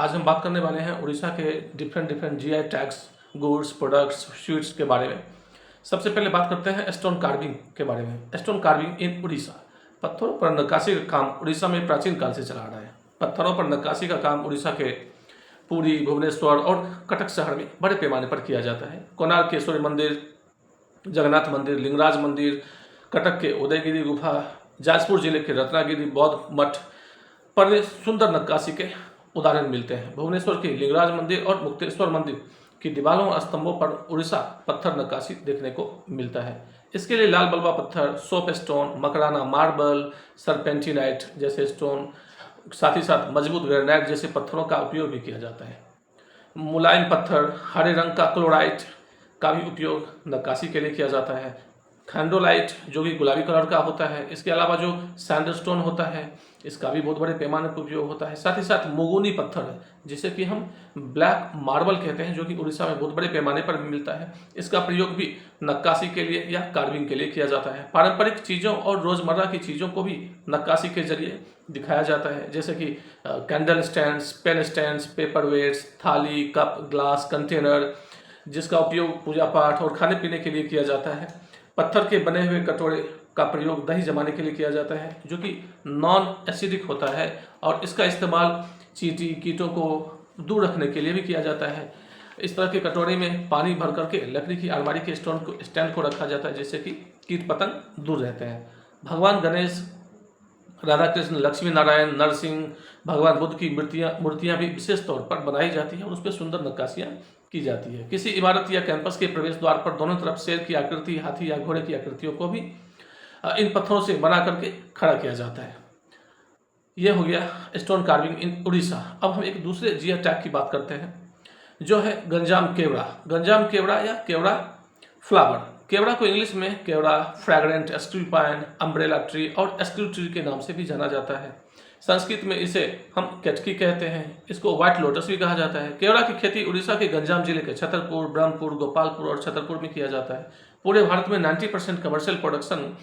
आज हम बात करने वाले हैं उड़ीसा के different GI tags, goods, products, sweets के बारे में। सबसे पहले बात करते हैं स्टोन कार्विंग के बारे में। स्टोन कार्विंग इन उड़ीसा। पत्थरों पर नक्काशी का काम उड़ीसा में प्राचीन काल से चला आ रहा है। पत्थरों पर नक्काशी का काम उड़ीसा के पुरी, भुवनेश्वर और कटक शहर में बड़े पैमाने पर किया जाता है। कोणार्क के सूर्य मंदिर, जगन्नाथ मंदिर, लिंगराज मंदिर, कटक के उदयगिरी गुफा, जाजपुर जिले के रत्नागिरी बौद्ध मठ पर सुंदर नक्काशी के उदाहरण मिलते हैं। भुवनेश्वर के लिंगराज मंदिर और मुक्तेश्वर मंदिर की दीवारों और स्तंभों पर उड़ीसा पत्थर नक्काशी देखने को मिलता है। इसके लिए लाल बलुआ पत्थर, सोप स्टोन, मकराना मार्बल, सरपेंटिनाइट जैसे स्टोन, साथ ही साथ मजबूत ग्रेनाइट जैसे पत्थरों का उपयोग भी किया जाता है। मुलायम पत्थर, हरे रंग का क्लोराइट का भी उपयोग नक्काशी के लिए किया जाता है। खैंडोलाइट जो कि गुलाबी कलर का होता है। इसके अलावा जो सैंडस्टोन होता है इसका भी बहुत बड़े पैमाने पर उपयोग होता है। साथ ही साथ मुगुनी पत्थर है जिसे कि हम ब्लैक मार्बल कहते हैं, जो कि उड़ीसा में बहुत बड़े पैमाने पर मिलता है। इसका प्रयोग भी नक्काशी के लिए या कार्विंग के लिए किया जाता है। पारंपरिक चीज़ों और रोज़मर्रा की चीज़ों को भी नक्काशी के जरिए दिखाया जाता है, जैसे कि candle stands, pen stands, paper weights, थाली, कप, ग्लास, कंटेनर, जिसका उपयोग पूजा पाठ और खाने पीने के लिए किया जाता है। पत्थर के बने हुए कटोरे का प्रयोग दही जमाने के लिए किया जाता है, जो कि नॉन एसिडिक होता है और इसका इस्तेमाल चींटी, कीटों को दूर रखने के लिए भी किया जाता है। इस तरह के कटोरे में पानी भर करके लकड़ी की अलमारी के स्टैंड को रखा जाता है, जिससे कि कीट पतंग दूर रहते हैं। भगवान गणेश, राधा कृष्ण, लक्ष्मी नारायण, नरसिंह, भगवान बुद्ध की मूर्तियां भी विशेष तौर पर बनाई जाती हैं और उस पर सुंदर नक्काशियां की जाती है। किसी इमारत या कैंपस के प्रवेश द्वार पर दोनों तरफ शेर की आकृति, हाथी या घोड़े की आकृतियों को भी इन पत्थरों से बना करके खड़ा किया जाता है। यह हो गया स्टोन कार्विंग इन उड़ीसा। अब हम एक दूसरे जीआई टैग की बात करते हैं, जो है गंजाम केवड़ा। गंजाम केवड़ा या केवड़ा फ्लावर। केवड़ा को इंग्लिश में केवड़ा, fragrant, screw pine, umbrella tree और स्क्रू ट्री के नाम से भी जाना जाता है। संस्कृत में इसे हम केटकी कहते हैं। इसको व्हाइट लोटस भी कहा जाता है। केवड़ा की खेती उड़ीसा के गंजाम जिले के छतरपुर, ब्रह्मपुर, गोपालपुर और छतरपुर में किया जाता है। पूरे भारत में 90% कमर्शियल प्रोडक्शन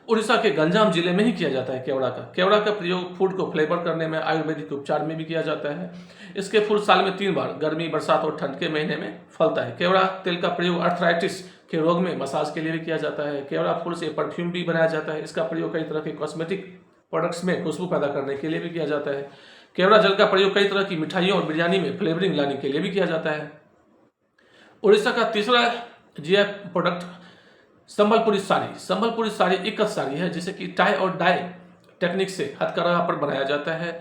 उड़ीसा के गंजाम जिले में ही किया जाता है केवड़ा का प्रयोग फूड को फ्लेवर करने में, आयुर्वेदिक उपचार में भी किया जाता है। इसके फूल साल में 3 बार, गर्मी, बरसात और ठंड के महीने में फलता है। केवड़ा तेल का प्रयोग अर्थराइटिस के रोग में मसाज के लिए भी किया जाता है। केवड़ा फूल से परफ्यूम भी बनाया जाता है। इसका प्रयोग कई तरह के कॉस्मेटिक प्रोडक्ट्स में खुशबू पैदा करने के लिए भी किया जाता है। केवड़ा जल का प्रयोग कई तरह की मिठाइयों और बिरयानी में फ्लेवरिंग लाने के लिए भी किया जाता है। उड़ीसा का तीसरा जीआई प्रोडक्ट संबलपुरी साड़ी। संबलपुरी साड़ी इक्कत साड़ी है, जिसे कि टाई और डाई टेक्निक से हथकरघा पर बनाया जाता है।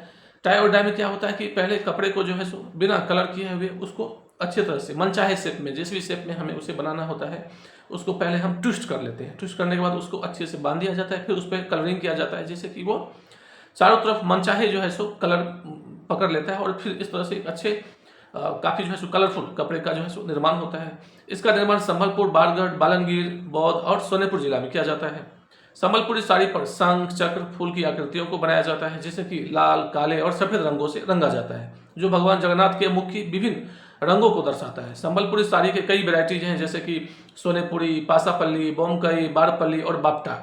टाई और डाई में क्या होता है कि पहले कपड़े को जो है सो बिना कलर किए हुए उसको अच्छे तरह से मनचाहे शेप में, जिस भी शेप में हमें उसे बनाना होता है, उसको पहले हम ट्विस्ट कर लेते हैं। ट्विस्ट करने के बाद उसको अच्छे से बांध दिया जाता है, फिर उस पर कलरिंग किया जाता है, जिससे कि वो चारों तरफ मनचाहे जो है सो कलर पकड़ लेता है और फिर इस तरह से अच्छे काफ़ी जो है सो कलरफुल कपड़े का जो है सो निर्माण होता है। इसका निर्माण संबलपुर, बारगढ़, बालनगीर, बौद्ध और सोनेपुर जिला में किया जाता है। संबलपुरी साड़ी पर शंख, चक्र, फूल की आकृतियों को बनाया जाता है, जिसे कि लाल, काले और सफेद रंगों से रंगा जाता है, जो भगवान जगन्नाथ के मुख की विभिन्न रंगों को दर्शाता है। संबलपुरी साड़ी के कई वेराइटीज हैं, जैसे कि सोनेपुरी, पासापल्ली, बोमकई, बारपल्ली और बापटा।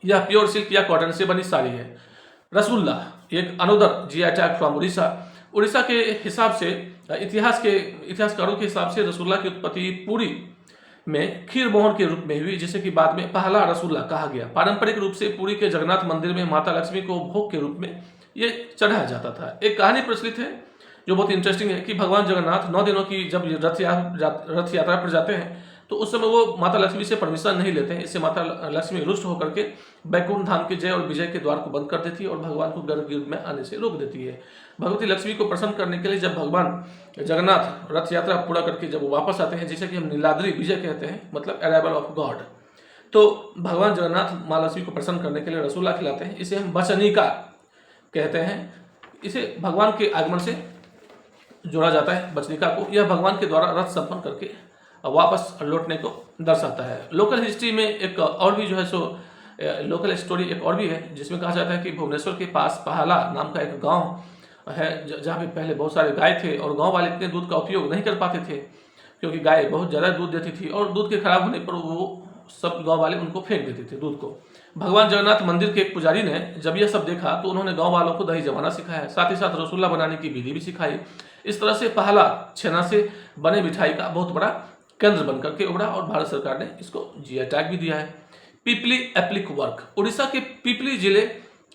यह प्योर सिल्क या कॉटन से बनी साड़ी है। रसगुल्ला एक another GI tag from Orissa. Orissa के हिसाब से इतिहासकारों के हिसाब से रसगुल्ला की उत्पत्ति पुरी में खीर मोहन के रूप में हुई, जिसे कि बाद में पहला रसगुल्ला कहा गया। पारंपरिक रूप से पुरी के जगन्नाथ मंदिर में माता लक्ष्मी को भोग के रूप में ये चढ़ाया जाता था। एक कहानी प्रचलित है जो बहुत इंटरेस्टिंग है कि भगवान जगन्नाथ 9 दिनों की जब रथ यात्रा पर जाते हैं तो उस समय वो माता लक्ष्मी से परमिशन नहीं लेते हैं। इससे माता लक्ष्मी रुष्ट होकर के बैकुंठ धाम के जय और विजय के द्वार को बंद कर देती है और भगवान को गर्भगृह में आने से रोक देती है। भगवती लक्ष्मी को प्रसन्न करने के लिए जब भगवान जगन्नाथ रथ यात्रा पूरा करके जब वो वापस आते हैं, जिसे कि हम नीलाद्री विजय कहते हैं, मतलब अराइवल ऑफ गॉड, तो भगवान जगन्नाथ माँ लक्ष्मी को प्रसन्न करने के लिए रसगुल्ला खिलाते हैं। इसे हम बचनिका कहते हैं। इसे भगवान के आगमन से जोड़ा जाता है बचनिका को। यह भगवान के द्वारा रथ संपन्न करके वापस लौटने को दर्शाता है। लोकल हिस्ट्री में एक और भी जो है सो लोकल स्टोरी एक और भी है, जिसमें कहा जाता है कि भुवनेश्वर के पास पहाला नाम का एक गांव है, जहाँ पे पहले बहुत सारे गाय थे और गांव वाले इतने दूध का उपयोग नहीं कर पाते थे, क्योंकि गाय बहुत ज़्यादा दूध देती थी और दूध के खराब होने पर वो सब गांव वाले उनको फेंक देते थे दूध को। भगवान जगन्नाथ मंदिर के एक पुजारी ने जब यह सब देखा तो उन्होंने गांव वालों को दही जमाना सिखाया, साथ ही साथ रसगुल्ला बनाने की विधि भी सिखाई। इस तरह से पहला छेना से बने मिठाई का बहुत बड़ा केंद्र बनकर के उभरा और भारत सरकार ने इसको जीआई टैग भी दिया है। पिपली एप्लिक वर्क, उड़ीसा के पिपली जिले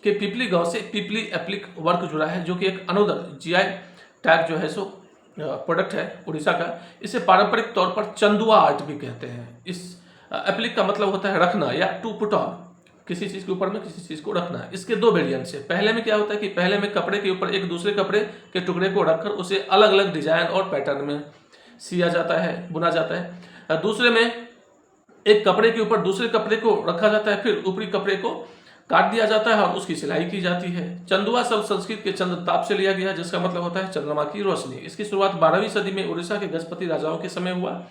के पिपली गांव से पिपली एप्लिक वर्क जुड़ा है, जो कि एक अनोदर जीआई टैग जो है सो प्रोडक्ट है उड़ीसा का। इसे पारंपरिक तौर पर चंदुआ आर्ट भी कहते हैं। इस एप्लिक का मतलब होता है रखना या टू पुट ऑन, किसी चीज के ऊपर में किसी चीज को रखना। इसके दो वेरिएंट्स है। पहले में क्या होता है कि पहले में कपड़े के ऊपर एक दूसरे कपड़े के टुकड़े को रखकर उसे अलग अलग डिजाइन और पैटर्न में सिया जाता है, बुना जाता है। दूसरे में एक कपड़े के ऊपर दूसरे कपड़े को रखा जाता है, फिर ऊपरी कपड़े को काट दिया जाता है और उसकी सिलाई की जाती है। चंदुआ शब्द संस्कृत के चंद्रताप से लिया गया, जिसका मतलब होता है चंद्रमा की रोशनी। इसकी शुरुआत 12वीं सदी में उड़ीसा के गजपति राजाओं के समय हुआ,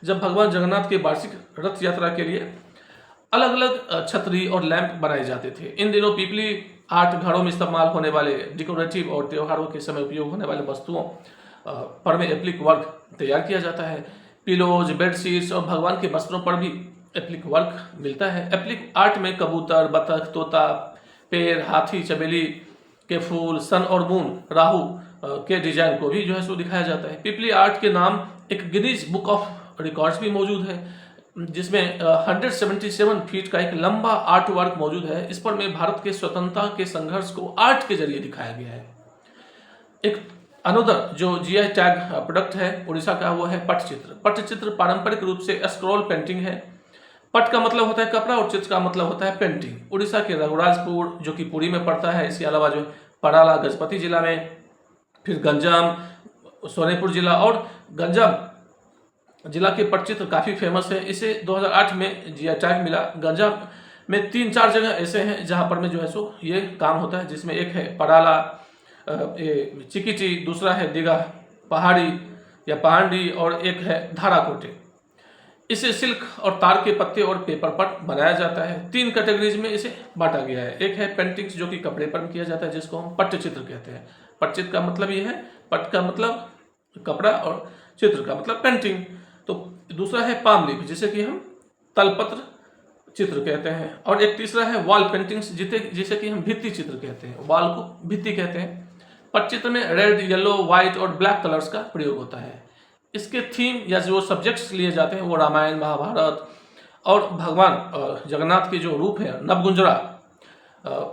जब भगवान जगन्नाथ के वार्षिक रथ यात्रा के लिए अलग अलग छतरी और लैंप बनाए जाते थे। इन दिनों पीपली आर्ट घरों में इस्तेमाल होने वाले डेकोरेटिव और त्योहारों के समय उपयोग होने वाले वस्तुओं पर में एप्लिक वर्क तैयार किया जाता है। पिलोज, बेडशीट्स और भगवान के वस्त्रों पर भी एप्लिक वर्क मिलता है। एप्लिक आर्ट में कबूतर, बतख, तोता, पेड़, हाथी, चमेली के फूल, सन और मून, राहु के डिजाइन को भी जो है सो दिखाया जाता है। पिपली आर्ट के नाम एक गिनीज बुक ऑफ रिकॉर्ड्स भी मौजूद है, जिसमें 177 फीट का एक लंबा आर्ट वर्क मौजूद है। इस पर में भारत के स्वतंत्रता के संघर्ष को आर्ट के जरिए दिखाया गया है। एक अनोदर जो जीआई टैग प्रोडक्ट है उड़ीसा का, वो है पटचित्र। पटचित्र पारंपरिक रूप से स्क्रॉल पेंटिंग है। पट का मतलब होता है कपड़ा और चित्र का मतलब होता है पेंटिंग। उड़ीसा के रघुराजपुर जो कि पुरी में पड़ता है, इसके अलावा जो पराला गजपति जिला में, फिर गंजाम सोनेपुर जिला और गंजाम जिला के पटचित्र काफ़ी फेमस है। इसे 2008 में जीआई टैग मिला। गंजाम में 3-4 जगह ऐसे हैं जहाँ पर में जो है सो ये काम होता है, जिसमें एक है पराला, चिकिटी, दूसरा है दिघा पहाड़ी या पहाड़ी और एक है धाराकोटे। इसे सिल्क और तार के पत्ते और पेपर पर बनाया जाता है। 3 कैटेगरीज में इसे बांटा गया है। एक है पेंटिंग्स जो कि कपड़े पर किया जाता है, जिसको हम पट्टचित्र कहते हैं। पट्टचित्र का मतलब ये है, पट्ट का मतलब कपड़ा और चित्र का मतलब पेंटिंग। तो दूसरा है पाम लीफ, जिसे कि हम तलपत्र चित्र कहते हैं। और एक तीसरा है वॉल पेंटिंग्स, जिसे कि हम भित्ति चित्र कहते हैं। वॉल को भित्ति कहते हैं। पट्टचित्र में रेड, येलो, व्हाइट और ब्लैक कलर्स का प्रयोग होता है। इसके थीम या जो सब्जेक्ट्स लिए जाते हैं वो रामायण, महाभारत और भगवान जगन्नाथ के जो रूप है नवगुंजरा,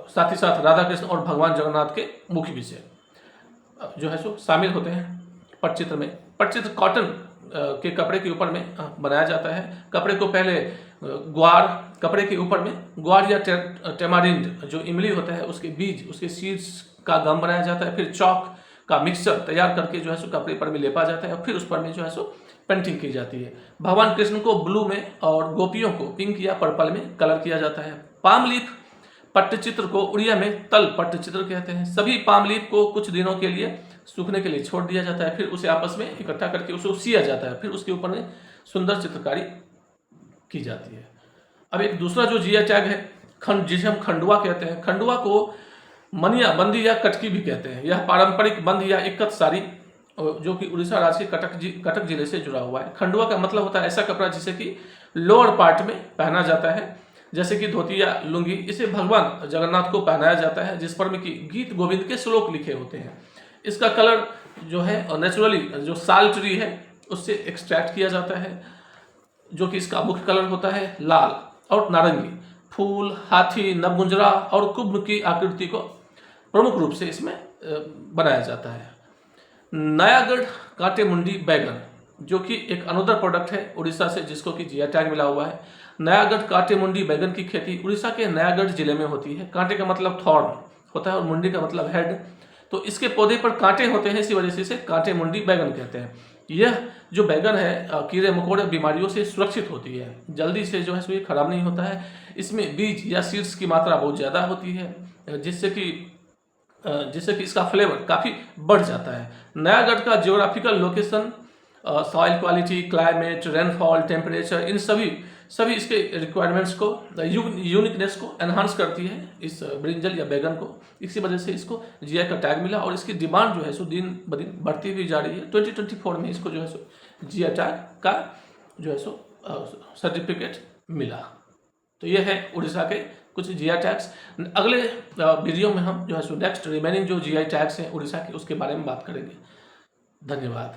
साथ ही साथ राधा कृष्ण और भगवान जगन्नाथ के मुख्य विषय जो है सो शामिल होते हैं पटचित्र में। पटचित्र कॉटन के कपड़े के ऊपर में बनाया जाता है। कपड़े को पहले ग्वार, कपड़े के ऊपर में ग्वार या टेमारिंड जो इमली होता है उसके बीज, उसके सीड्स का गम बनाया जाता है। फिर चौक का मिक्सचर तैयार करके जो है सो कपड़े पर में लेपा जाता है और फिर उस पर में जो है सो पेंटिंग की जाती है। भगवान कृष्ण को ब्लू में और गोपियों को पिंक या पर्पल में कलर किया जाता है। पाम लीफ पट्टचित्र को उड़िया में तल पट्टचित्र कहते हैं। सभी पाम लीफ को कुछ दिनों के लिए सूखने के लिए छोड़ दिया जाता है, फिर उसे आपस में इकट्ठा करके उसे सिया जाता है, फिर उसके ऊपर में सुंदर चित्रकारी की जाती है। अब एक दूसरा जो जीआई टैग है खंड, जिसे हम खंडुआ कहते हैं। खंडुआ को मनिया, बंदी या कटकी भी कहते हैं। यह पारंपरिक बंद या इक्कत साड़ी जो कि उड़ीसा राज्य के कटक जिले से जुड़ा हुआ है। खंडुआ का मतलब होता है ऐसा कपड़ा जिसे कि लोअर पार्ट में पहना जाता है, जैसे कि धोती या लुंगी। इसे भगवान जगन्नाथ को पहनाया जाता है, जिस पर में कि गीत गोविंद के श्लोक लिखे होते हैं। इसका कलर जो है नेचुरली जो साल ट्री है उससे एक्सट्रैक्ट किया जाता है, जो कि इसका मुख्य कलर होता है लाल और नारंगी। फूल, हाथी, नवगुंजरा और कुंभ की आकृति को प्रमुख रूप से इसमें बनाया जाता है। नयागढ़ कांटे मुंडी बैगन जो कि एक अनोदर प्रोडक्ट है उड़ीसा से, जिसको कि जीआई टैग मिला हुआ है। नयागढ़ कांटे मुंडी बैगन की खेती उड़ीसा के नयागढ़ जिले में होती है। कांटे का मतलब थॉर्न होता है और मुंडी का मतलब हेड। तो इसके पौधे पर कांटे होते हैं, इसी वजह से इसे कांटे मुंडी बैगन कहते हैं। यह जो बैगन है कीड़े मकोड़े बीमारियों से सुरक्षित होती है, जल्दी से जो है सो ये खराब नहीं होता है। इसमें बीज या सीड्स की मात्रा बहुत ज़्यादा होती है, जिससे कि इसका फ्लेवर काफ़ी बढ़ जाता है। नयागढ़ का geographical location, soil quality, climate, rainfall, temperature, इन सभी इसके रिक्वायरमेंट्स को, यूनिकनेस को एनहांस करती है इस ब्रिंजल या बैगन को। इसी वजह से इसको जीआई का टैग मिला और इसकी डिमांड जो है सो दिन ब दिन बढ़ती हुई जा रही है। 2024 में इसको जो है सो जीआई टैग का जो है सो सर्टिफिकेट मिला। तो ये है उड़ीसा के कुछ जीआई टैग्स। अगले वीडियो में हम जो है सो नेक्स्ट रिमेनिंग जो जीआई टैग्स हैं उड़ीसा के उसके बारे में बात करेंगे। धन्यवाद।